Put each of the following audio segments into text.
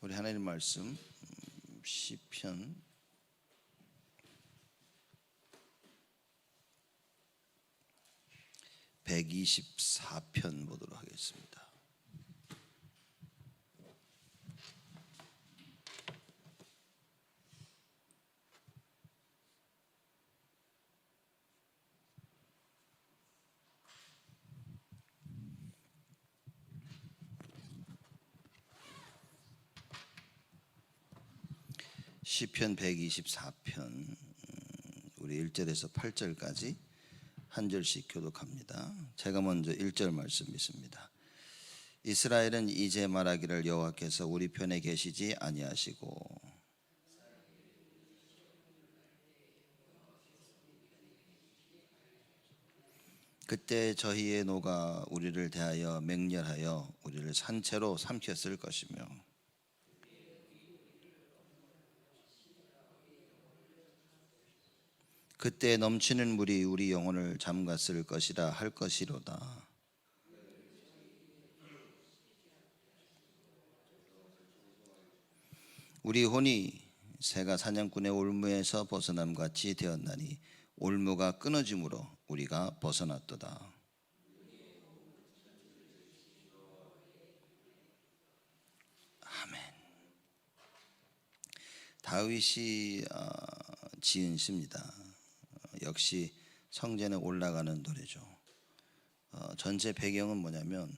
우리 하나님 말씀 시편 124편 보도록 하겠습니다. 시편 124편 우리 1절에서 8절까지 한 절씩 교독합니다. 제가 먼저 1절 말씀 읽습니다. 이스라엘은 이제 말하기를 여호와께서 우리 편에 계시지 아니하시고 그때 저희의 노가 우리를 대하여 맹렬하여 우리를 산채로 삼켰을 것이며 그때 넘치는 물이 우리 영혼을 잠갔을 것이라 할 것이로다. 우리 혼이 새가 사냥꾼의 올무에서 벗어남 같이 되었나니 올무가 끊어짐으로 우리가 벗어났도다. 아멘. 다윗이 지은 시입니다. 역시 성전에 올라가는 노래죠. 전체 배경은 뭐냐면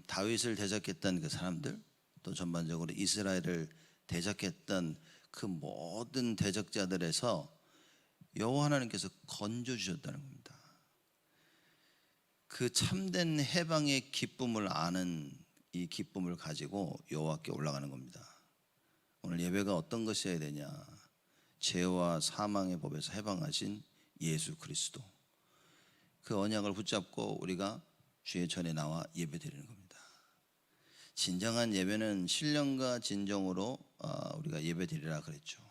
다윗을 대적했던 그 사람들, 또 전반적으로 이스라엘을 대적했던 그 모든 대적자들에서 여호와 하나님께서 건져 주셨다는 겁니다. 그 참된 해방의 기쁨을 아는 이 기쁨을 가지고 여호와께 올라가는 겁니다. 오늘 예배가 어떤 것이어야 되냐? 죄와 사망의 법에서 해방하신 예수 그리스도, 그 언약을 붙잡고 우리가 주의 전에 나와 예배드리는 겁니다. 진정한 예배는 신령과 진정으로 우리가 예배드리라 그랬죠.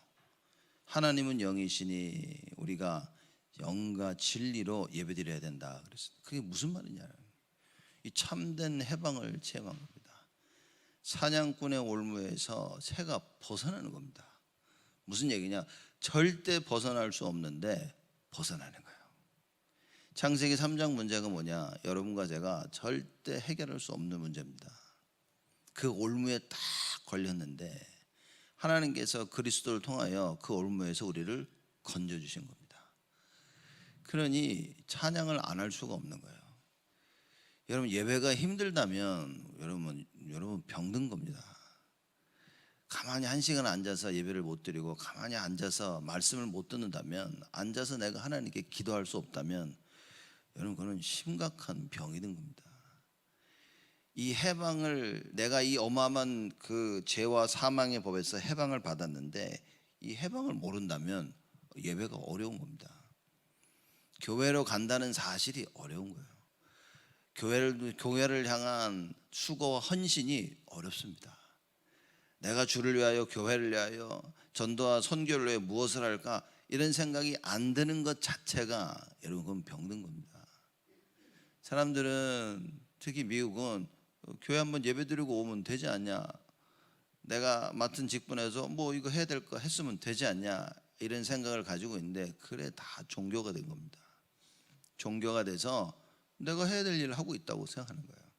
하나님은 영이시니 우리가 영과 진리로 예배드려야 된다 그랬어요. 그게 무슨 말이냐? 이 참된 해방을 체험한 겁니다. 사냥꾼의 올무에서 새가 벗어나는 겁니다. 무슨 얘기냐? 절대 벗어날 수 없는데 벗어나는 거예요. 창세기 3장 문제가 뭐냐? 여러분과 제가 절대 해결할 수 없는 문제입니다. 그 올무에 딱 걸렸는데 하나님께서 그리스도를 통하여 그 올무에서 우리를 건져주신 겁니다. 그러니 찬양을 안 할 수가 없는 거예요. 여러분, 예배가 힘들다면 여러분 병든 겁니다. 가만히 한 시간 앉아서 예배를 못 드리고 가만히 앉아서 말씀을 못 듣는다면, 앉아서 내가 하나님께 기도할 수 없다면 여러분, 그건 심각한 병이 든 겁니다. 이 해방을, 내가 이 어마어마한 그 죄와 사망의 법에서 해방을 받았는데 이 해방을 모른다면 예배가 어려운 겁니다. 교회로 간다는 사실이 어려운 거예요. 교회를 향한 수고와 헌신이 어렵습니다. 내가 주를 위하여, 교회를 위하여, 전도와 선교를 위해 무엇을 할까, 이런 생각이 안 드는 것 자체가 여러분, 그건 병든 겁니다. 사람들은, 특히 미국은 교회 한번 예배드리고 오면 되지 않냐, 내가 맡은 직분에서 뭐 이거 해야 될 거 했으면 되지 않냐, 이런 생각을 가지고 있는데, 그래, 다 종교가 된 겁니다. 종교가 돼서 내가 해야 될 일을 하고 있다고 생각하는 거예요.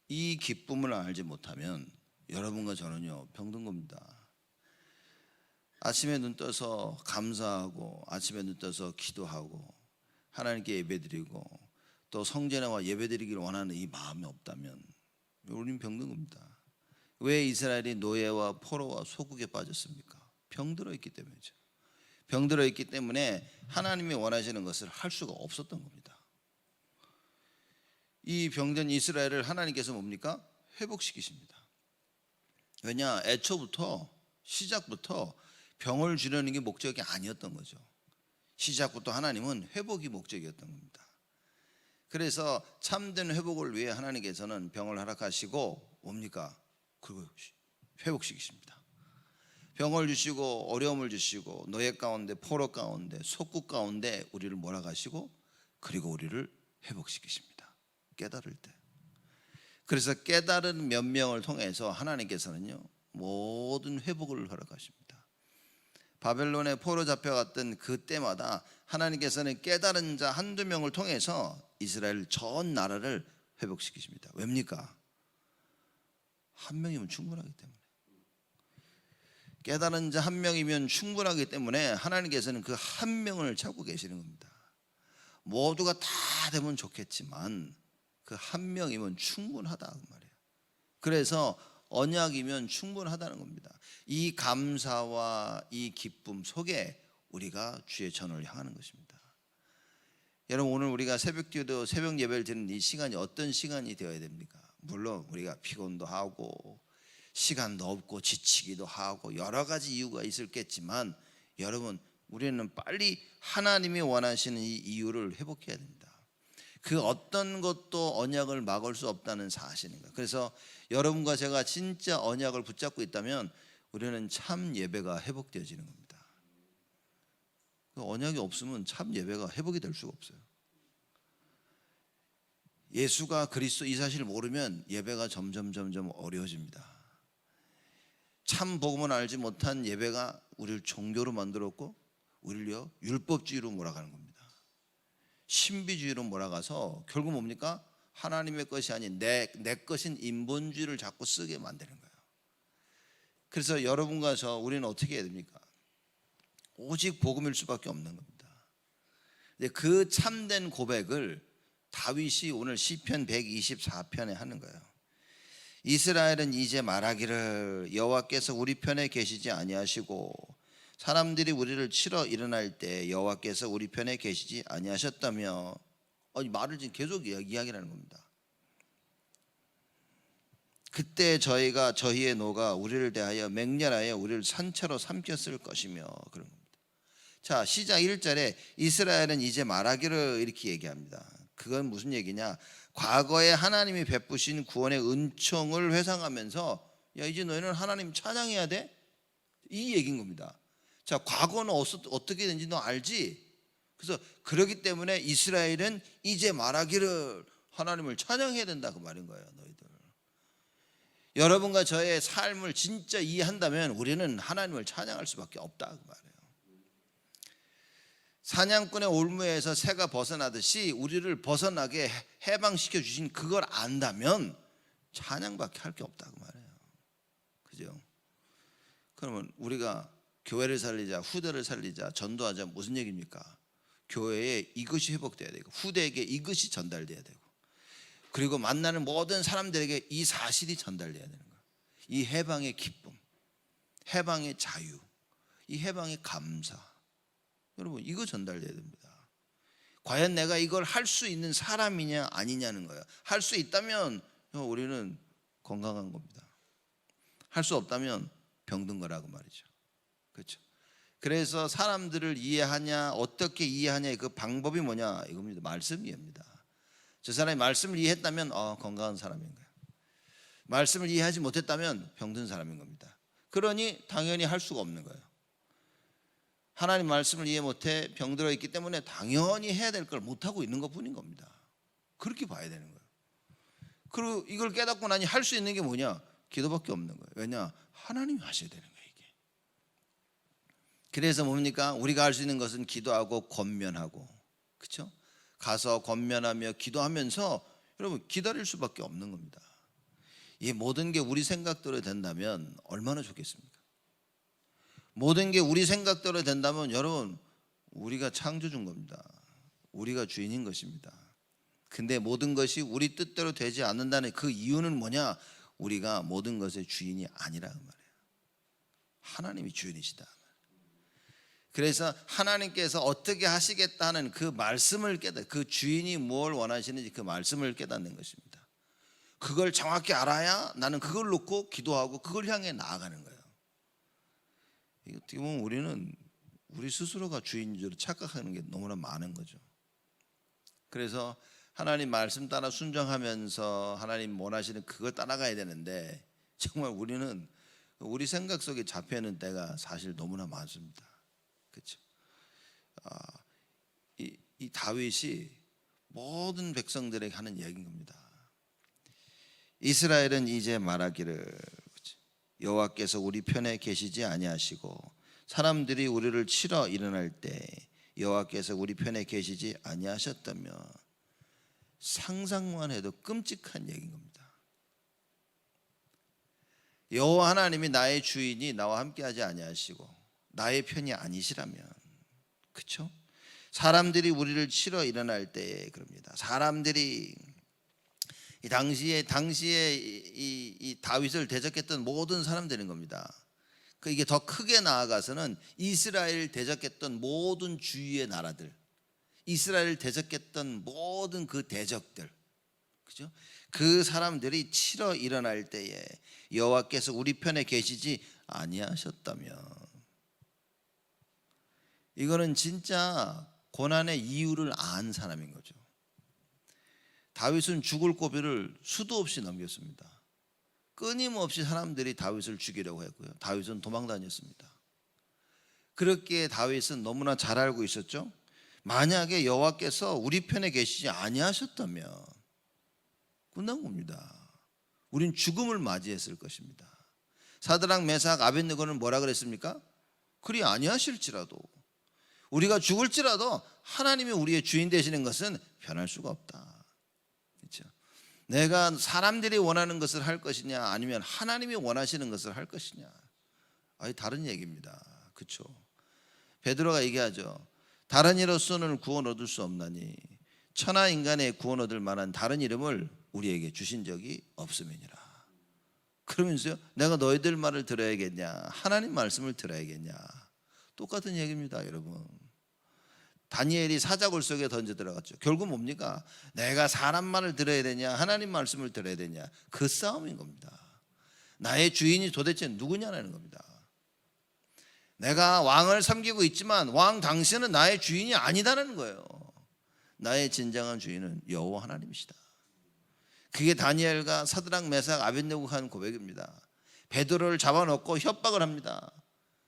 이 기쁨을 알지 못하면 여러분과 저는요, 병든 겁니다. 아침에 눈 떠서 감사하고, 아침에 눈 떠서 기도하고, 하나님께 예배드리고, 또 성전에 와 예배드리기를 원하는 이 마음이 없다면 우리는 병든 겁니다. 왜 이스라엘이 노예와 포로와 소국에 빠졌습니까? 병들어 있기 때문이죠. 병들어 있기 때문에 하나님이 원하시는 것을 할 수가 없었던 겁니다. 이 병든 이스라엘을 하나님께서 뭡니까? 회복시키십니다. 왜냐? 애초부터, 시작부터 병을 주려는 게 목적이 아니었던 거죠. 시작부터 하나님은 회복이 목적이었던 겁니다. 그래서 참된 회복을 위해 하나님께서는 병을 허락하시고 뭡니까? 그걸 회복시키십니다. 병을 주시고 어려움을 주시고 노예 가운데, 포로 가운데, 속국 가운데 우리를 몰아가시고, 그리고 우리를 회복시키십니다. 깨달을 때. 그래서 깨달은 몇 명을 통해서 하나님께서는요 모든 회복을 허락하십니다. 바벨론에 포로 잡혀갔던 그때마다 하나님께서는 깨달은 자 한두 명을 통해서 이스라엘 전 나라를 회복시키십니다. 왜입니까? 한 명이면 충분하기 때문에. 깨달은 자 한 명이면 충분하기 때문에 하나님께서는 그 한 명을 찾고 계시는 겁니다. 모두가 다 되면 좋겠지만 그 한 명이면 충분하다 그 말이에요. 그래서 언약이면 충분하다는 겁니다. 이 감사와 이 기쁨 속에 우리가 주의 전을 향하는 것입니다. 여러분, 오늘 우리가 새벽기도 새벽 예배를 드리는 이 시간이 어떤 시간이 되어야 됩니까? 물론 우리가 피곤도 하고 시간도 없고 지치기도 하고 여러 가지 이유가 있을겠지만, 여러분, 우리는 빨리 하나님이 원하시는 이 이유를 회복해야 됩니다. 그 어떤 것도 언약을 막을 수 없다는 사실인가. 그래서 여러분과 제가 진짜 언약을 붙잡고 있다면 우리는 참 예배가 회복되어지는 겁니다. 언약이 없으면 참 예배가 회복이 될 수가 없어요. 예수가 그리스도 이 사실을 모르면 예배가 점점 어려워집니다. 참 복음을 알지 못한 예배가 우리를 종교로 만들었고 우리를 율법주의로 몰아가는 겁니다. 신비주의로 몰아가서 결국 뭡니까? 하나님의 것이 아닌 내 것인 인본주의를 자꾸 쓰게 만드는 거예요. 그래서 여러분과 저 우리는 어떻게 해야 됩니까? 오직 복음일 수밖에 없는 겁니다. 그 참된 고백을 다윗이 오늘 시편 124편에 하는 거예요. 이스라엘은 이제 말하기를 여호와께서 우리 편에 계시지 아니하시고 사람들이 우리를 치러 일어날 때 여호와께서 우리 편에 계시지 아니하셨다며. 이 말을 지금 계속 이야기하는 겁니다. 그때 저희의 노가 우리를 대하여 맹렬하여 우리를 산채로 삼켰을 것이며, 그런 겁니다. 자, 시작 1절에 이스라엘은 이제 말하기를 이렇게 얘기합니다. 그건 무슨 얘기냐? 과거에 하나님이 베푸신 구원의 은총을 회상하면서 야, 이제 너희는 하나님 찬양해야 돼? 이 얘기인 겁니다. 자, 과거는 어떻게 된지 너 알지? 그래서 그렇기 때문에 이스라엘은 이제 말하기를 하나님을 찬양해야 된다 그 말인 거예요. 너희들, 여러분과 저의 삶을 진짜 이해한다면 우리는 하나님을 찬양할 수밖에 없다 그 말이에요. 사냥꾼의 올무에서 새가 벗어나듯이 우리를 벗어나게 해방시켜 주신 그걸 안다면 찬양밖에 할 게 없다 그 말이에요. 그죠? 그러면 우리가 교회를 살리자, 후대를 살리자, 전도하자, 무슨 얘기입니까? 교회에 이것이 회복돼야 되고 후대에게 이것이 전달돼야 되고 그리고 만나는 모든 사람들에게 이 사실이 전달돼야 되는 거예요. 이 해방의 기쁨, 해방의 자유, 이 해방의 감사, 여러분 이거 전달돼야 됩니다. 과연 내가 이걸 할 수 있는 사람이냐 아니냐는 거예요. 할 수 있다면 우리는 건강한 겁니다. 할 수 없다면 병든 거라고 말이죠. 그렇죠? 그래서 사람들을 이해하냐, 어떻게 이해하냐, 그 방법이 뭐냐 이겁니다. 말씀 이해입니다. 저 사람이 말씀을 이해했다면 건강한 사람인 거예요. 말씀을 이해하지 못했다면 병든 사람인 겁니다. 그러니 당연히 할 수가 없는 거예요. 하나님 말씀을 이해 못해 병들어 있기 때문에 당연히 해야 될 걸 못하고 있는 것뿐인 겁니다. 그렇게 봐야 되는 거예요. 그리고 이걸 깨닫고 나니 할 수 있는 게 뭐냐? 기도밖에 없는 거예요. 왜냐? 하나님이 하셔야 되는 거예요. 이게. 그래서 뭡니까? 우리가 할 수 있는 것은 기도하고 권면하고, 그렇죠? 가서 권면하며 기도하면서 여러분 기다릴 수밖에 없는 겁니다. 이 모든 게 우리 생각대로 된다면 얼마나 좋겠습니까? 모든 게 우리 생각대로 된다면 여러분 우리가 창조주인 겁니다. 우리가 주인인 것입니다. 근데 모든 것이 우리 뜻대로 되지 않는다는 그 이유는 뭐냐? 우리가 모든 것의 주인이 아니라 그 말이에요. 하나님이 주인이시다. 그래서 하나님께서 어떻게 하시겠다 하는 그 말씀을 그 주인이 뭘 원하시는지 그 말씀을 깨닫는 것입니다. 그걸 정확히 알아야 나는 그걸 놓고 기도하고 그걸 향해 나아가는 거예요. 어떻게 보면 우리는 우리 스스로가 주인인 줄 착각하는 게 너무나 많은 거죠. 그래서 하나님 말씀 따라 순종하면서 하나님 원하시는 그걸 따라가야 되는데 정말 우리는 우리 생각 속에 잡혀 있는 때가 사실 너무나 많습니다. 그렇죠? 이 다윗이 모든 백성들에게 하는 얘기인 겁니다. 이스라엘은 이제 말하기를 여호와께서 우리 편에 계시지 아니하시고 사람들이 우리를 치러 일어날 때 여호와께서 우리 편에 계시지 아니하셨다며. 상상만 해도 끔찍한 얘기인 겁니다. 여호와 하나님이 나의 주인이 나와 함께하지 아니하시고 나의 편이 아니시라면, 그렇죠? 사람들이 우리를 치러 일어날 때에 그럽니다. 사람들이 이 당시에 이 다윗을 대적했던 모든 사람들인 겁니다. 이게 더 크게 나아가서는 이스라엘 대적했던 모든 주위의 나라들, 이스라엘 대적했던 모든 그 대적들, 그죠? 그 사람들이 치러 일어날 때에 여호와께서 우리 편에 계시지 아니하셨다며. 이거는 진짜 고난의 이유를 안 사람인 거죠. 다윗은 죽을 고비를 수도 없이 넘겼습니다. 끊임없이 사람들이 다윗을 죽이려고 했고요. 다윗은 도망 다녔습니다. 그렇기에 다윗은 너무나 잘 알고 있었죠. 만약에 여호와께서 우리 편에 계시지 아니하셨다면 끝난 겁니다. 우린 죽음을 맞이했을 것입니다. 사드락 메삭 아벳느고는 뭐라 그랬습니까? 그리 아니하실지라도, 우리가 죽을지라도 하나님이 우리의 주인 되시는 것은 변할 수가 없다. 그렇죠? 내가 사람들이 원하는 것을 할 것이냐 아니면 하나님이 원하시는 것을 할 것이냐, 아니 다른 얘기입니다. 그렇죠? 베드로가 얘기하죠. 다른 이로서는 구원 얻을 수 없나니 천하 인간의 구원 얻을 만한 다른 이름을 우리에게 주신 적이 없음이니라. 그러면서요, 내가 너희들 말을 들어야겠냐 하나님 말씀을 들어야겠냐, 똑같은 얘기입니다. 여러분, 다니엘이 사자굴 속에 던져 들어갔죠. 결국 뭡니까? 내가 사람 말을 들어야 되냐 하나님 말씀을 들어야 되냐, 그 싸움인 겁니다. 나의 주인이 도대체 누구냐라는 겁니다. 내가 왕을 섬기고 있지만 왕 당신은 나의 주인이 아니다라는 거예요. 나의 진정한 주인은 여호와 하나님이시다. 그게 다니엘과 사드락 메삭 아벳느고가 한 고백입니다. 베드로를 잡아놓고 협박을 합니다.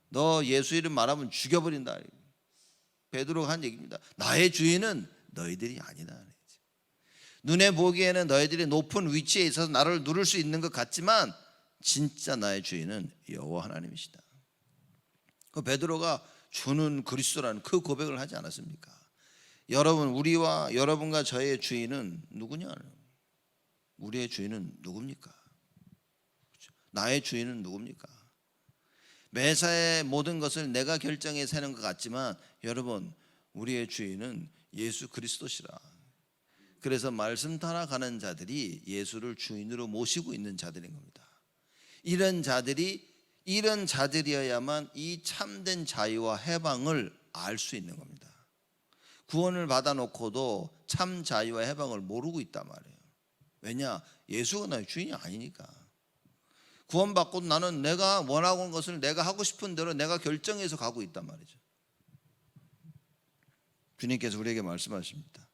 너 예수 이름 말하면 죽여버린다. 베드로가 한 얘기입니다. 나의 주인은 너희들이 아니다. 눈에 보기에는 너희들이 높은 위치에 있어서 나를 누를 수 있는 것 같지만 진짜 나의 주인은 여호와 하나님이시다. 그 베드로가 주는 그리스도라는 그 고백을 하지 않았습니까? 여러분, 우리와 여러분과 저의 주인은 누구냐? 우리의 주인은 누굽니까? 나의 주인은 누굽니까? 매사의 모든 것을 내가 결정해 사는 것 같지만 여러분, 우리의 주인은 예수 그리스도시라. 그래서 말씀 따라 가는 자들이 예수를 주인으로 모시고 있는 자들인 겁니다. 이런 자들이어야만 이 참된 자유와 해방을 알 수 있는 겁니다. 구원을 받아놓고도 참 자유와 해방을 모르고 있단 말이에요. 왜냐? 예수가 나의 주인이 아니니까. 구원받고 나는 내가 원하고 있는 것을 내가 하고 싶은 대로 내가 결정해서 가고 있단 말이죠. 주님께서 우리에게 말씀하십니다.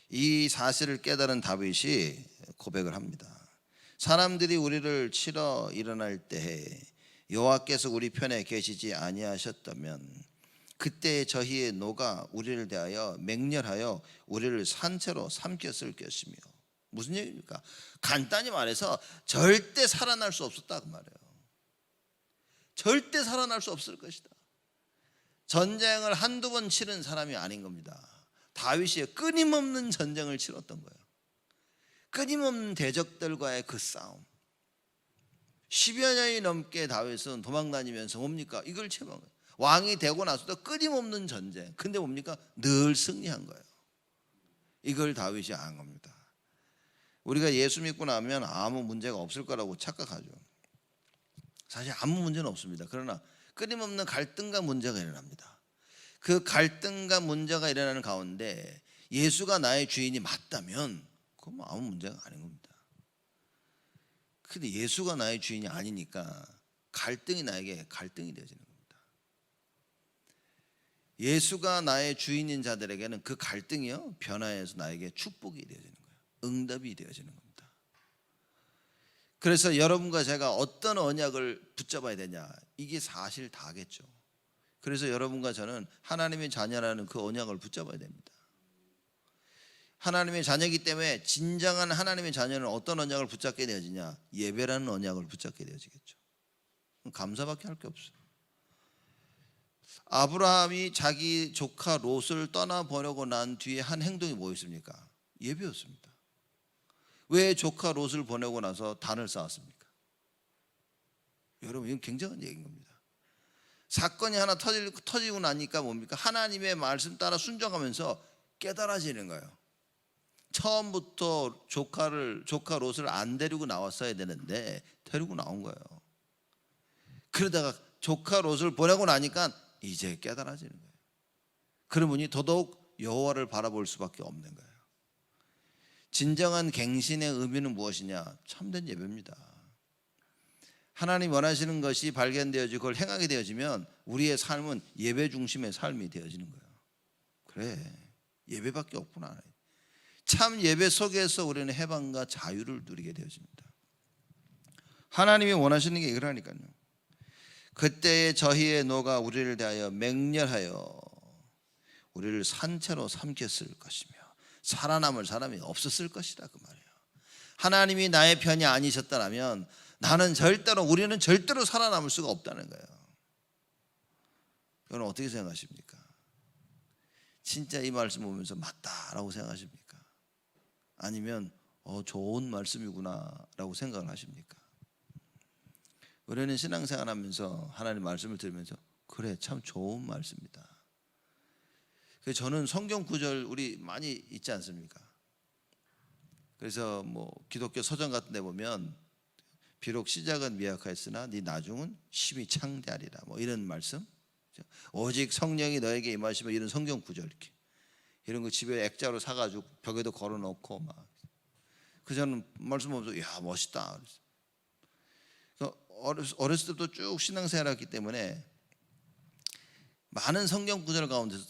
이 사실을 깨달은 다윗이 고백을 합니다. 사람들이 우리를 치러 일어날 때에 여호와께서 우리 편에 계시지 아니하셨다면 그때 저희의 노가 우리를 대하여 맹렬하여 우리를 산채로 삼켰을 것이며. 무슨 얘기입니까? 간단히 말해서 절대 살아날 수 없었다 그 말이에요. 절대 살아날 수 없을 것이다. 전쟁을 한두 번 치른 사람이 아닌 겁니다. 다윗이 끊임없는 전쟁을 치렀던 거예요. 끊임없는 대적들과의 그 싸움. 10여 년이 넘게 다윗은 도망다니면서 뭡니까? 이걸 체험한 거예요. 왕이 되고 나서도 끊임없는 전쟁. 근데 뭡니까? 늘 승리한 거예요. 이걸 다윗이 안 겁니다. 우리가 예수 믿고 나면 아무 문제가 없을 거라고 착각하죠. 사실 아무 문제는 없습니다. 그러나 끊임없는 갈등과 문제가 일어납니다. 그 갈등과 문제가 일어나는 가운데 예수가 나의 주인이 맞다면 그건 뭐 아무 문제가 아닌 겁니다. 근데 예수가 나의 주인이 아니니까 갈등이 나에게 갈등이 되어지는 겁니다. 예수가 나의 주인인 자들에게는 그 갈등이요 변화해서 나에게 축복이 되어지는 거예요. 응답이 되어지는 겁니다. 그래서 여러분과 제가 어떤 언약을 붙잡아야 되냐, 이게 사실 다겠죠. 그래서 여러분과 저는 하나님의 자녀라는 그 언약을 붙잡아야 됩니다. 하나님의 자녀이기 때문에 진정한 하나님의 자녀는 어떤 언약을 붙잡게 되어지냐? 예배라는 언약을 붙잡게 되어지겠죠. 감사밖에 할 게 없어요. 아브라함이 자기 조카 롯을 떠나보내고 난 뒤에 한 행동이 뭐였습니까? 예배였습니다. 왜 조카 롯을 보내고 나서 단을 쌓았습니까? 여러분, 이건 굉장한 얘기인 겁니다. 사건이 하나 터지고 나니까 뭡니까? 하나님의 말씀 따라 순종하면서 깨달아지는 거예요. 처음부터 조카 롯을 안 데리고 나왔어야 되는데 데리고 나온 거예요. 그러다가 조카 롯을 보내고 나니까 이제 깨달아지는 거예요. 그러므니 더더욱 여호와를 바라볼 수밖에 없는 거예요. 진정한 갱신의 의미는 무엇이냐? 참된 예배입니다. 하나님 원하시는 것이 발견되어지고 그걸 행하게 되어지면 우리의 삶은 예배 중심의 삶이 되어지는 거예요. 그래, 예배밖에 없구나. 참 예배 속에서 우리는 해방과 자유를 누리게 되어집니다. 하나님이 원하시는 게 이거라니까요. 그때의 저희의 노가 우리를 대하여 맹렬하여 우리를 산채로 삼켰을 것이며 살아남을 사람이 없었을 것이다, 그 말이에요. 하나님이 나의 편이 아니셨다면 우리는 절대로 살아남을 수가 없다는 거예요. 여러분 어떻게 생각하십니까? 진짜 이 말씀 보면서 맞다라고 생각하십니까? 아니면 좋은 말씀이구나 라고 생각을 하십니까? 우리는 신앙생활 하면서 하나님 말씀을 들으면서 그래, 참 좋은 말씀이다. 그래서 저는 성경 구절 우리 많이 있지 않습니까? 그래서 뭐 기독교 서점 같은 데 보면 비록 시작은 미약하였으나 네 나중은 심히 창대하리라, 뭐 이런 말씀. 오직 성령이 너에게 임하시면, 이런 성경 구절 이렇게 이런 거 집에 액자로 사가지고 벽에도 걸어놓고 막. 그 저는 말씀 보면서 야, 멋있다. 어렸을 때부터 쭉 신앙생활했기 때문에 많은 성경 구절 가운데서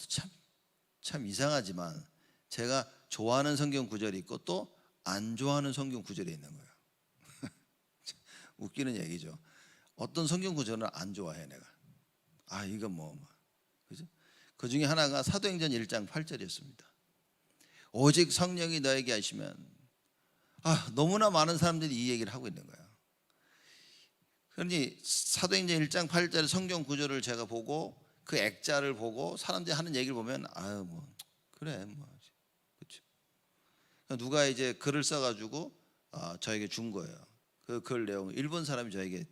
참 이상하지만 제가 좋아하는 성경 구절이 있고 또 안 좋아하는 성경 구절이 있는 거예요. 웃기는 얘기죠. 어떤 성경 구절은 안 좋아해 내가. 이건 그죠? 그 중에 하나가 사도행전 1장 8절이었습니다. 오직 성령이 너에게 하시면. 너무나 많은 사람들이 이 얘기를 하고 있는 거예요. 그러니 사도행전 1장 8절 성경 구절을 제가 보고 그 액자를 보고 사람들이 하는 얘기를 보면 그래 그렇죠. 누가 이제 글을 써가지고 저에게 준 거예요. 그 글 내용 일본 사람이 저에게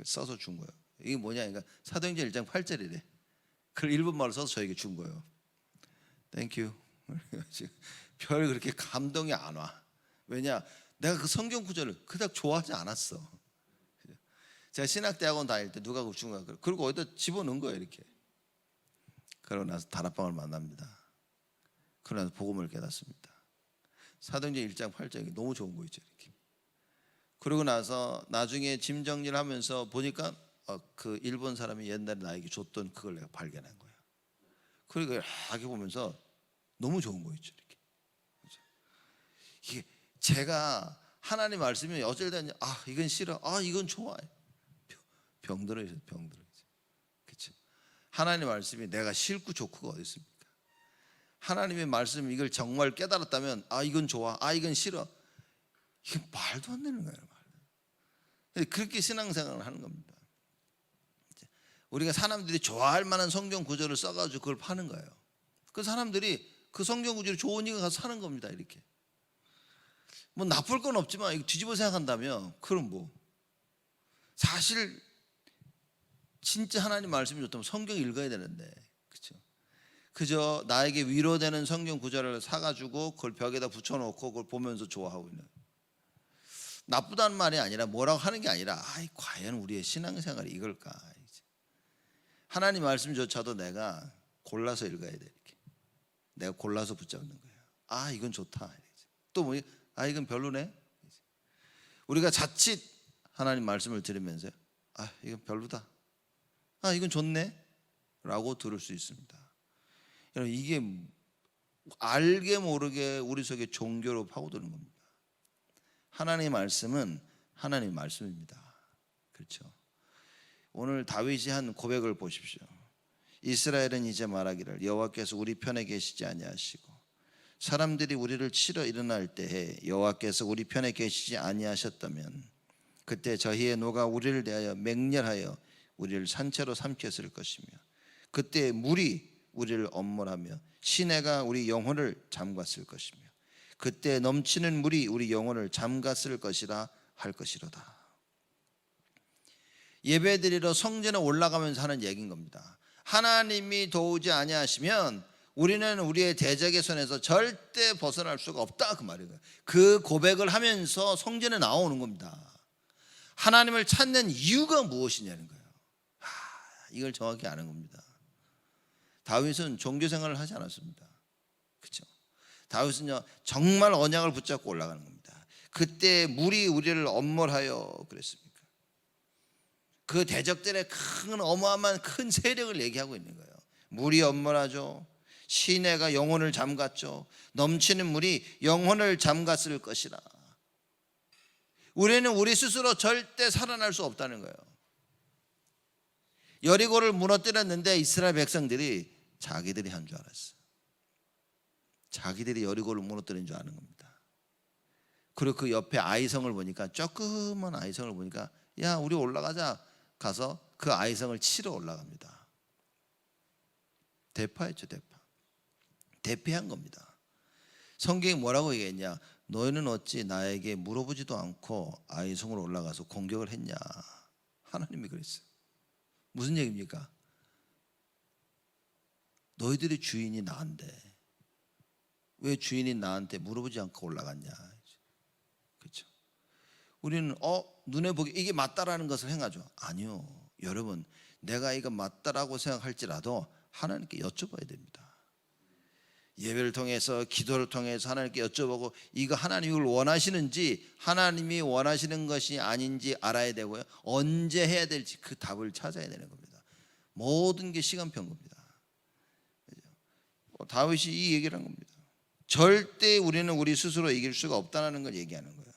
써서 준 거예요. 이게 뭐냐? 그러니까 사도행전 1장 8절이래. 그걸 일본말로 써서 저에게 준 거예요. 땡큐. 별 그렇게 감동이 안 와. 왜냐? 내가 그 성경 구절을 그닥 좋아하지 않았어. 제가 신학대학원 다닐 때 누가 준 거야. 그리고 어디다 집어넣은 거예요, 이렇게. 그러고 나서 다락방을 만납니다. 그러고 나서 복음을 깨닫습니다. 사도행전 1장 8절이 너무 좋은 거 있죠, 이렇게. 그러고 나서 나중에 짐 정리를 하면서 보니까 그 일본 사람이 옛날에 나에게 줬던 그걸 내가 발견한 거예요. 그리고 이렇게 보면서 너무 좋은 거 있죠, 이렇게. 그렇죠? 이게 제가 하나님 말씀이 어쩔 때는 이건 싫어, 이건 좋아해. 병들어요. 그렇죠? 하나님 말씀이 내가 싫고 좋고가 어디 있습니까? 하나님의 말씀 이걸 정말 깨달았다면 이건 좋아, 이건 싫어. 이게 말도 안 되는 거예요. 그렇게 신앙생활을 하는 겁니다. 우리가 사람들이 좋아할 만한 성경 구절을 써가지고 그걸 파는 거예요. 그 사람들이 그 성경 구절이 좋으니까 가서 사는 겁니다. 이렇게. 뭐 나쁠 건 없지만 이거 뒤집어 생각한다면 그럼 사실 진짜 하나님 말씀이 좋다면 성경 읽어야 되는데, 그렇죠? 그저 나에게 위로되는 성경 구절을 사가지고 그걸 벽에다 붙여놓고 그걸 보면서 좋아하고 있는. 나쁘다는 말이 아니라 뭐라고 하는 게 아니라 과연 우리의 신앙생활이 이걸까? 하나님 말씀조차도 내가 골라서 읽어야 돼, 이렇게. 내가 골라서 붙잡는 거예요. 이건 좋다. 또 이건 별로네. 우리가 자칫 하나님 말씀을 들으면서 이건 별로다, 이건 좋네 라고 들을 수 있습니다. 여러분, 이게 알게 모르게 우리 속에 종교로 파고드는 겁니다. 하나님의 말씀은 하나님의 말씀입니다. 그렇죠? 오늘 다윗이 한 고백을 보십시오. 이스라엘은 이제 말하기를 여호와께서 우리 편에 계시지 아니하시고 사람들이 우리를 치러 일어날 때에 여호와께서 우리 편에 계시지 아니하셨다면 그때 저희의 노가 우리를 대하여 맹렬하여 우리를 산채로 삼켰을 것이며 그때 물이 우리를 엄몰하며 시내가 우리 영혼을 잠갔을 것이며 그때 넘치는 물이 우리 영혼을 잠갔을 것이라 할 것이로다. 예배드리러 성전에 올라가면서 하는 얘기인 겁니다. 하나님이 도우지 아니하시면 우리는 우리의 대적의 손에서 절대 벗어날 수가 없다, 그 말이에요. 그 고백을 하면서 성전에 나오는 겁니다. 하나님을 찾는 이유가 무엇이냐는 거예요. 이걸 정확히 아는 겁니다. 다윗은 종교 생활을 하지 않았습니다. 그렇죠? 다윗은요 정말 언약을 붙잡고 올라가는 겁니다. 그때 물이 우리를 엄몰하여 그랬습니까? 그 대적들의 큰 어마어마한 큰 세력을 얘기하고 있는 거예요. 물이 엄몰하죠. 시내가 영혼을 잠갔죠. 넘치는 물이 영혼을 잠갔을 것이라. 우리는 우리 스스로 절대 살아날 수 없다는 거예요. 여리고를 무너뜨렸는데 이스라엘 백성들이 자기들이 한 줄 알았어요. 자기들이 여리고를 무너뜨린 줄 아는 겁니다. 그리고 그 옆에 아이성을 보니까, 조그만 아이성을 보니까 야 우리 올라가자 가서 그 아이성을 치러 올라갑니다. 대파했죠. 대피한 겁니다. 성경이 뭐라고 얘기했냐? 너희는 어찌 나에게 물어보지도 않고 아이성으로 올라가서 공격을 했냐? 하나님이 그랬어요. 무슨 얘기입니까? 너희들의 주인이 나인데 왜 주인이 나한테 물어보지 않고 올라갔냐? 그렇죠? 우리는 눈에 보기 이게 맞다라는 것을 행하죠. 아니요, 여러분, 내가 이거 맞다라고 생각할지라도 하나님께 여쭤봐야 됩니다. 예배를 통해서 기도를 통해서 하나님께 여쭤보고 이거 하나님이 이걸 원하시는지 하나님이 원하시는 것이 아닌지 알아야 되고요. 언제 해야 될지 그 답을 찾아야 되는 겁니다. 모든 게 시간표인 겁니다. 다윗이 이 얘기를 한 겁니다. 절대 우리는 우리 스스로 이길 수가 없다는 걸 얘기하는 거예요.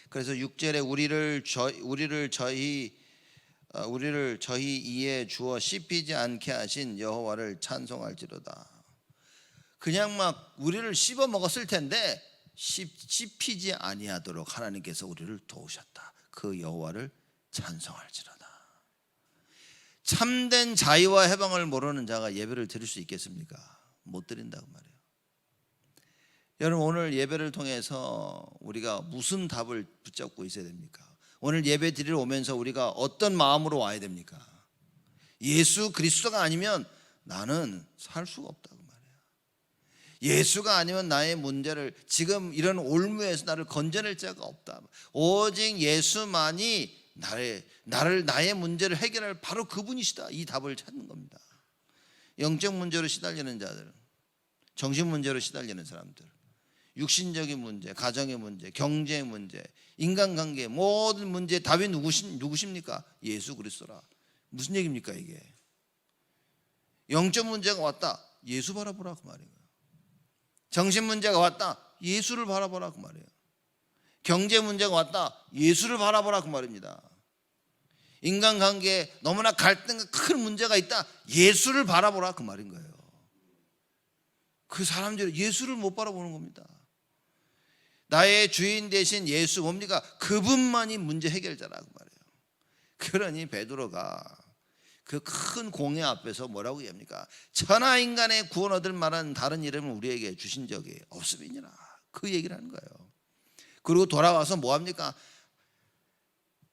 그래서 6절에 우리를 저희 이에 주어 씹히지 않게 하신 여호와를 찬송할지로다. 그냥 막 우리를 씹어 먹었을 텐데 씹히지 아니하도록 하나님께서 우리를 도우셨다. 그 여호와를 찬송할지로다. 참된 자유와 해방을 모르는 자가 예배를 드릴 수 있겠습니까? 못 드린다고 말이에요. 여러분, 오늘 예배를 통해서 우리가 무슨 답을 붙잡고 있어야 됩니까? 오늘 예배 드리러 오면서 우리가 어떤 마음으로 와야 됩니까? 예수 그리스도가 아니면 나는 살 수가 없다고 말이에요. 예수가 아니면 나의 문제를, 지금 이런 올무에서 나를 건져낼 자가 없다. 오직 예수만이 나의 문제를 해결할 바로 그분이시다. 이 답을 찾는 겁니다. 영적 문제로 시달리는 자들, 정신 문제로 시달리는 사람들, 육신적인 문제, 가정의 문제, 경제의 문제, 인간관계, 모든 문제의 답이 누구십니까? 예수 그리스도라. 무슨 얘기입니까 이게? 영적 문제가 왔다, 예수 바라보라 그 말이에요. 정신 문제가 왔다, 예수를 바라보라 그 말이에요. 경제 문제가 왔다, 예수를 바라보라 그 말입니다. 인간관계에 너무나 갈등과 큰 문제가 있다, 예수를 바라보라 그 말인 거예요. 그 사람들이 예수를 못 바라보는 겁니다. 나의 주인 되신 예수 뭡니까? 그분만이 문제 해결자라고 말해요. 그러니 베드로가 그 큰 공회 앞에서 뭐라고 얘기합니까? 천하 인간의 구원 얻을 만한 다른 이름을 우리에게 주신 적이 없음이니라, 그 얘기를 하는 거예요. 그리고 돌아와서 뭐합니까?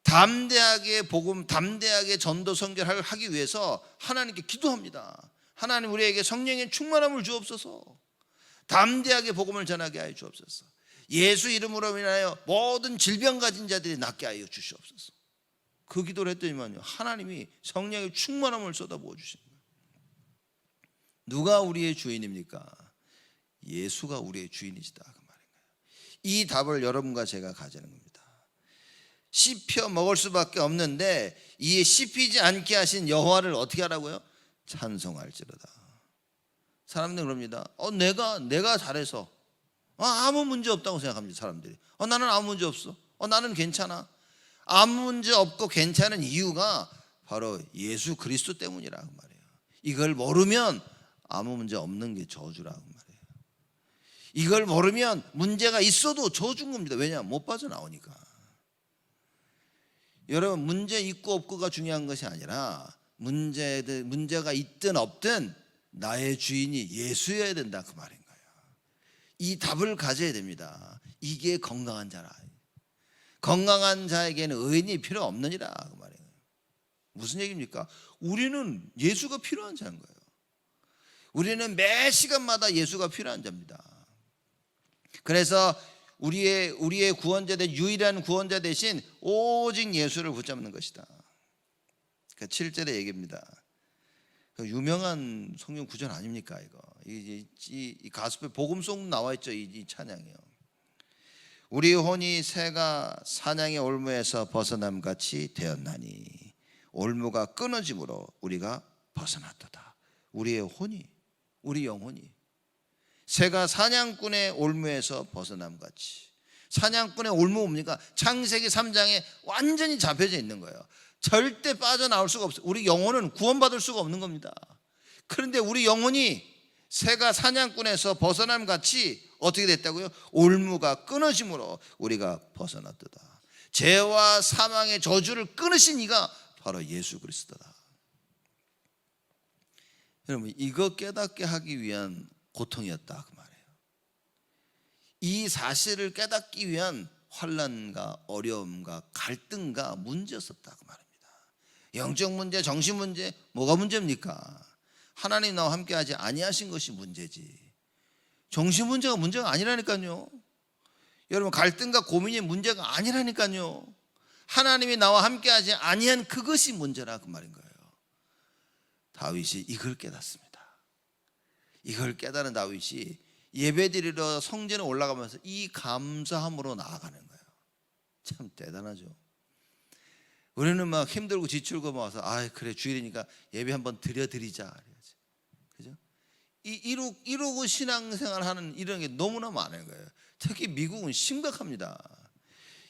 담대하게 복음, 담대하게 전도 선교를 하기 위해서 하나님께 기도합니다. 하나님, 우리에게 성령의 충만함을 주옵소서. 담대하게 복음을 전하게 하여 주옵소서. 예수 이름으로 인하여 모든 질병 가진 자들이 낫게 하여 주시옵소서. 그 기도를 했더니만요, 하나님이 성령의 충만함을 쏟아부어 주신 거예요. 누가 우리의 주인입니까? 예수가 우리의 주인이시다 그 말인 거예요. 이 답을 여러분과 제가 가지는 겁니다. 씹혀 먹을 수밖에 없는데 이 씹히지 않게 하신 여호와를 어떻게 하라고요? 찬송할지로다. 사람들은 그럽니다. 내가 잘해서 아무 문제 없다고 생각합니다. 사람들이 나는 아무 문제 없어, 나는 괜찮아. 아무 문제 없고 괜찮은 이유가 바로 예수 그리스도 때문이라고 말이에요. 이걸 모르면 아무 문제 없는 게 저주라고 말이에요. 이걸 모르면 문제가 있어도 져준 겁니다. 왜냐하면 못 빠져나오니까. 여러분, 문제 있고 없고가 중요한 것이 아니라 문제가 있든 없든 나의 주인이 예수여야 된다, 그 말인 거예요. 이 답을 가져야 됩니다. 이게 건강한 자라. 건강한 자에게는 의인이 필요 없느니라, 그 말이에요. 무슨 얘기입니까? 우리는 예수가 필요한 자인 거예요. 우리는 매 시간마다 예수가 필요한 자입니다. 그래서 우리의 구원자 된 유일한 구원자 대신 오직 예수를 붙잡는 것이다. 그 7절의 얘기입니다. 그 유명한 성경 구절 아닙니까? 이 가스펠 복음송 나와 있죠. 이 찬양이요. 우리 혼이 새가 사냥의 올무에서 벗어남같이 되었나니 올무가 끊어짐으로 우리가 벗어났도다. 우리의 혼이, 우리 영혼이 새가 사냥꾼의 올무에서 벗어남같이. 사냥꾼의 올무 뭡니까? 창세기 3장에 완전히 잡혀져 있는 거예요. 절대 빠져나올 수가 없어요. 우리 영혼은 구원받을 수가 없는 겁니다. 그런데 우리 영혼이 새가 사냥꾼에서 벗어남같이 어떻게 됐다고요? 올무가 끊어짐으로 우리가 벗어났도다. 죄와 사망의 저주를 끊으신 이가 바로 예수 그리스도다. 여러분, 이거 깨닫게 하기 위한 고통이었다, 그 말이에요. 이 사실을 깨닫기 위한 환난과 어려움과 갈등과 문제였었다, 그 말입니다. 영적 문제, 정신 문제, 뭐가 문제입니까? 하나님 나와 함께하지 아니하신 것이 문제지. 정신 문제가 아니라니까요. 여러분, 갈등과 고민이 문제가 아니라니까요. 하나님이 나와 함께하지 아니한 그것이 문제라, 그 말인 거예요. 다윗이 이걸 깨닫습니다. 이걸 깨달은 다윗이 예배드리러 성전에 올라가면서 이 감사함으로 나아가는 거예요. 참 대단하죠. 우리는 막 힘들고 지치고 와서 그래 주일이니까 예배 한번 드려드리자, 그죠? 이러고 신앙생활하는 이런 게 너무나 많은 거예요. 특히 미국은 심각합니다.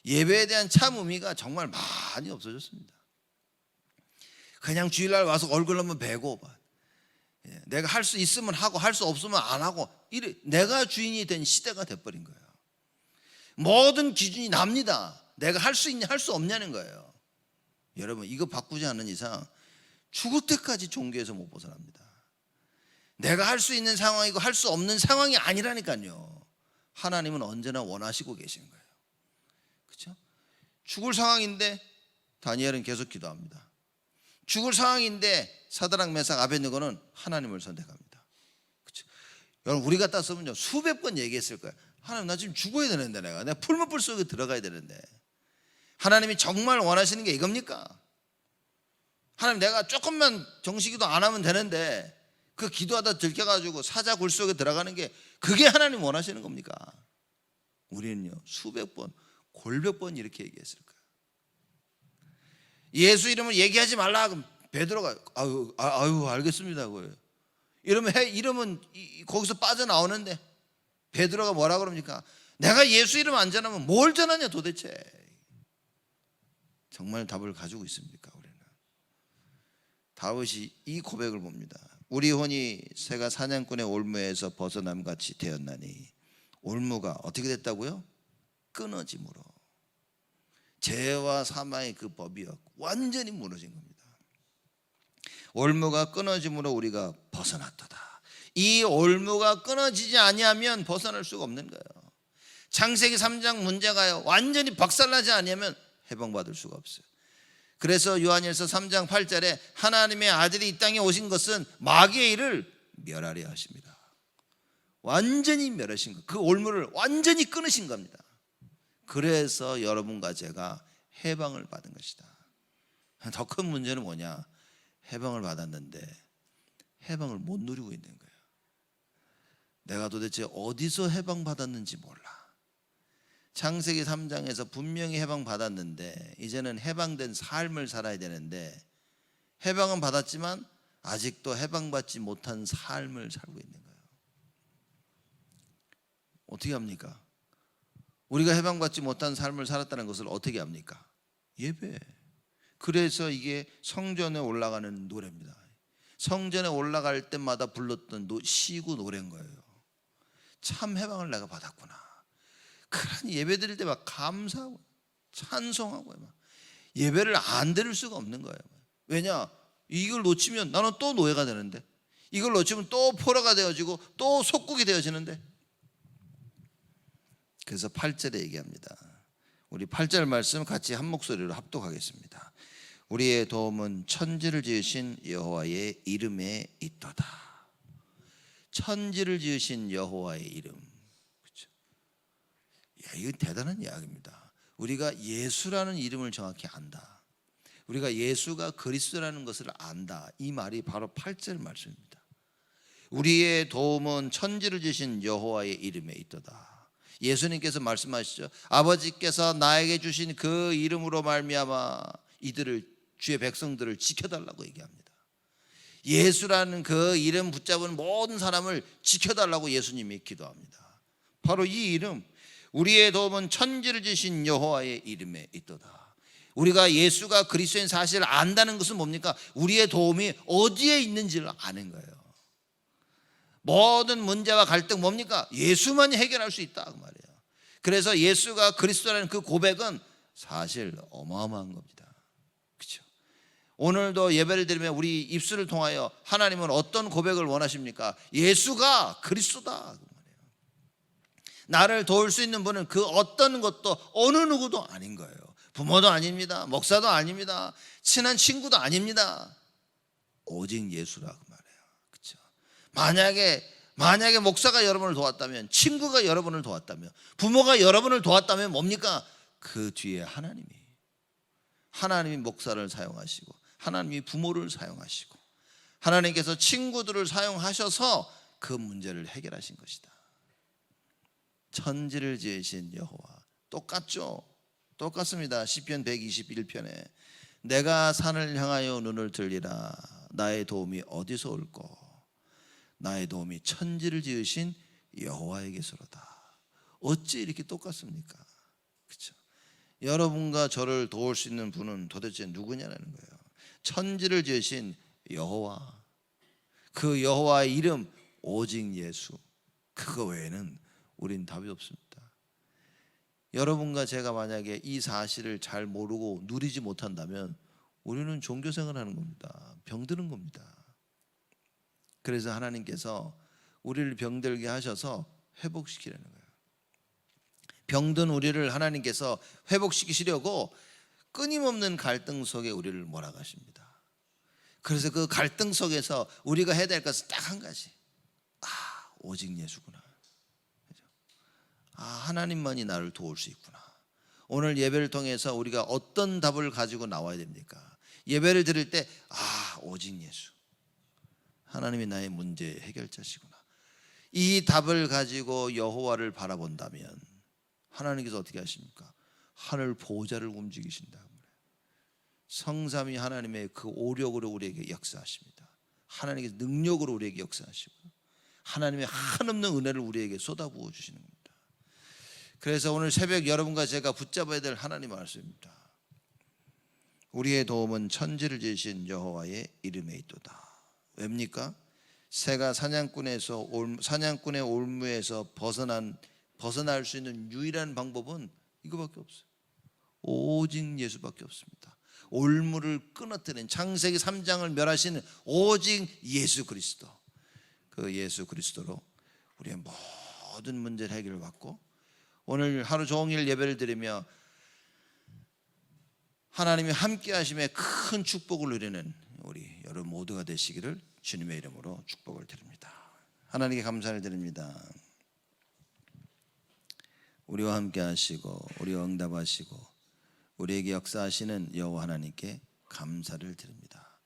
예배에 대한 참 의미가 정말 많이 없어졌습니다. 그냥 주일날 와서 얼굴 한번 뵈고 내가 할 수 있으면 하고 할 수 없으면 안 하고, 내가 주인이 된 시대가 돼버린 거예요. 모든 기준이 납니다. 내가 할 수 있냐 할 수 없냐는 거예요. 여러분, 이거 바꾸지 않는 이상 죽을 때까지 종교에서 못 벗어납니다. 내가 할 수 있는 상황이고 할 수 없는 상황이 아니라니까요. 하나님은 언제나 원하시고 계시는 거예요. 그렇죠? 죽을 상황인데 다니엘은 계속 기도합니다. 죽을 상황인데 사드락 메삭 아벳느고는 하나님을 선택합니다. 그렇죠? 여러분, 우리 같았으면요 수백 번 얘기했을 거예요. 하나님, 나 지금 죽어야 되는데, 내가 풀무불 속에 들어가야 되는데, 하나님이 정말 원하시는 게 이겁니까? 하나님, 내가 조금만 정식기도 안 하면 되는데 그 기도하다 들켜가지고 사자굴 속에 들어가는 게 그게 하나님 원하시는 겁니까? 우리는요 수백 번, 골백 번 이렇게 얘기했을 거예요. 예수 이름을 얘기하지 말라 그럼 베드로가 아유 알겠습니다 그거예요. 이러면 거기서 빠져나오는데 베드로가 뭐라 그럽니까? 내가 예수 이름 안 전하면 뭘 전하냐 도대체. 정말 답을 가지고 있습니까? 우리는 다윗이 이 고백을 봅니다. 우리 혼이 새가 사냥꾼의 올무에서 벗어남같이 되었나니, 올무가 어떻게 됐다고요? 끊어짐으로. 죄와 사망의 그 법이 완전히 무너진 겁니다. 올무가 끊어짐으로 우리가 벗어났도다. 이 올무가 끊어지지 아니하면 벗어날 수가 없는 거예요. 창세기 3장 문제가요 완전히 박살나지 아니하면 해방받을 수가 없어요. 그래서 요한일서 3장 8절에 하나님의 아들이 이 땅에 오신 것은 마귀의 일을 멸하려 하십니다. 완전히 멸하신 것, 그 올무를 완전히 끊으신 겁니다. 그래서 여러분과 제가 해방을 받은 것이다. 더 큰 문제는 뭐냐? 해방을 받았는데 해방을 못 누리고 있는 거예요. 내가 도대체 어디서 해방받았는지 몰라. 창세기 3장에서 분명히 해방받았는데 이제는 해방된 삶을 살아야 되는데, 해방은 받았지만 아직도 해방받지 못한 삶을 살고 있는 거예요. 어떻게 합니까? 우리가 해방받지 못한 삶을 살았다는 것을 어떻게 합니까? 예배. 그래서 이게 성전에 올라가는 노래입니다. 성전에 올라갈 때마다 불렀던 시구 노래인 거예요. 참 해방을 내가 받았구나. 그러니 예배 드릴 때 막 감사하고 찬송하고 막 예배를 안 드릴 수가 없는 거예요. 왜냐? 이걸 놓치면 나는 또 노예가 되는데, 이걸 놓치면 또 포로가 되어지고 또 속국이 되어지는데. 그래서 8절에 얘기합니다. 우리 8절 말씀 같이 한 목소리로 합독하겠습니다. 우리의 도움은 천지를 지으신 여호와의 이름에 있도다. 천지를 지으신 여호와의 이름. 그렇죠? 야, 이거 대단한 이야기입니다. 우리가 예수라는 이름을 정확히 안다, 우리가 예수가 그리스도라는 것을 안다, 이 말이 바로 8절 말씀입니다. 우리의 도움은 천지를 지으신 여호와의 이름에 있도다. 예수님께서 말씀하시죠. 아버지께서 나에게 주신 그 이름으로 말미암아 이들을, 주의 백성들을 지켜달라고 얘기합니다. 예수라는 그 이름 붙잡은 모든 사람을 지켜달라고 예수님이 기도합니다. 바로 이 이름, 우리의 도움은 천지를 지으신 여호와의 이름에 있도다. 우리가 예수가 그리스도인 사실을 안다는 것은 뭡니까? 우리의 도움이 어디에 있는지를 아는 거예요. 모든 문제와 갈등 뭡니까? 예수만이 해결할 수 있다 그 말이에요. 그래서 예수가 그리스도라는 그 고백은 사실 어마어마한 겁니다. 그렇죠? 오늘도 예배를 드리면 우리 입술을 통하여 하나님은 어떤 고백을 원하십니까? 예수가 그리스도다 그 말이에요. 나를 도울 수 있는 분은 그 어떤 것도 어느 누구도 아닌 거예요. 부모도 아닙니다. 목사도 아닙니다. 친한 친구도 아닙니다. 오직 예수라 그 말이에요. 그렇죠? 만약에 목사가 여러분을 도왔다면, 친구가 여러분을 도왔다면, 부모가 여러분을 도왔다면 뭡니까? 그 뒤에 하나님이 목사를 사용하시고, 하나님이 부모를 사용하시고, 하나님께서 친구들을 사용하셔서 그 문제를 해결하신 것이다. 천지를 지으신 여호와, 똑같죠? 똑같습니다. 시편 121편에 내가 산을 향하여 눈을 들리라. 나의 도움이 어디서 올꼬? 나의 도움이 천지를 지으신 여호와에게서로다. 어찌 이렇게 똑같습니까? 그렇죠? 여러분과 저를 도울 수 있는 분은 도대체 누구냐는 거예요. 천지를 지으신 여호와, 그 여호와의 이름 오직 예수, 그거 외에는 우린 답이 없습니다. 여러분과 제가 만약에 이 사실을 잘 모르고 누리지 못한다면 우리는 종교생활하는 겁니다. 병드는 겁니다. 그래서 하나님께서 우리를 병들게 하셔서 회복시키려는 거예요. 병든 우리를 하나님께서 회복시키시려고 끊임없는 갈등 속에 우리를 몰아가십니다. 그래서 그 갈등 속에서 우리가 해야 될 것은 딱 한 가지. 오직 예수구나. 하나님만이 나를 도울 수 있구나. 오늘 예배를 통해서 우리가 어떤 답을 가지고 나와야 됩니까? 예배를 드릴 때 오직 예수, 하나님이 나의 문제 해결자시구나. 이 답을 가지고 여호와를 바라본다면 하나님께서 어떻게 하십니까? 하늘 보좌를 움직이신다. 성삼위 하나님의 그 오력으로 우리에게 역사하십니다. 하나님께서 능력으로 우리에게 역사하시고 하나님의 한없는 은혜를 우리에게 쏟아부어 주시는 겁니다. 그래서 오늘 새벽 여러분과 제가 붙잡아야 될 하나님 말씀입니다. 우리의 도움은 천지를 지으신 여호와의 이름에 있도다. 왜입니까? 새가 사냥꾼의 올무에서 벗어날 수 있는 유일한 방법은 이거밖에 없어요. 오직 예수밖에 없습니다. 올무를 끊어뜨린 창세기 3장을 멸하시는 오직 예수 그리스도, 그 예수 그리스도로 우리의 모든 문제를 해결받고 오늘 하루 종일 예배를 드리며 하나님이 함께 하심에 큰 축복을 누리는 우리 여러분 모두가 되시기를 주님의 이름으로 축복을 드립니다. 하나님께 감사를 드립니다. 우리와 함께 하시고 우리와 응답하시고 우리에게 역사하시는 여호와 하나님께 감사를 드립니다.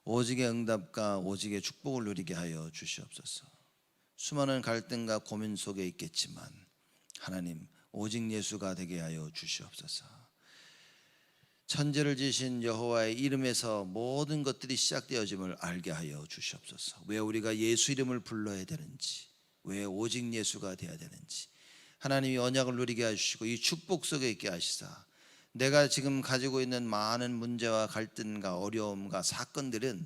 오직의 응답과 오직의 축복을 누리게 하여 주시옵소서. 수많은 갈등과 고민 속에 있겠지만 하나님 오직 예수가 되게 하여 주시옵소서. 천지를 지으신 여호와의 이름에서 모든 것들이 시작되어짐을 알게 하여 주시옵소서. 왜 우리가 예수 이름을 불러야 되는지, 왜 오직 예수가 되어야 되는지 하나님이 언약을 누리게 하시고 이 축복 속에 있게 하시사 내가 지금 가지고 있는 많은 문제와 갈등과 어려움과 사건들은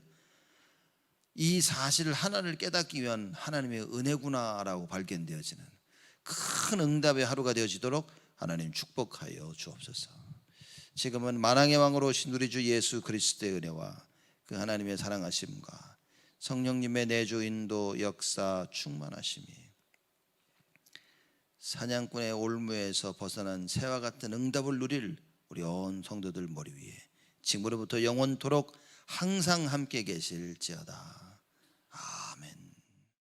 이 사실 하나를 깨닫기 위한 하나님의 은혜구나라고 발견되어지는 큰 응답의 하루가 되어지도록 하나님 축복하여 주옵소서. 지금은 만왕의 왕으로 오신 우리 주 예수 그리스도의 은혜와 그 하나님의 사랑하심과 성령님의 내주 인도 역사 충만하심이 사냥꾼의 올무에서 벗어난 새와 같은 응답을 누릴 우리 온 성도들 머리 위에 지금으로부터 영원토록 항상 함께 계실지어다.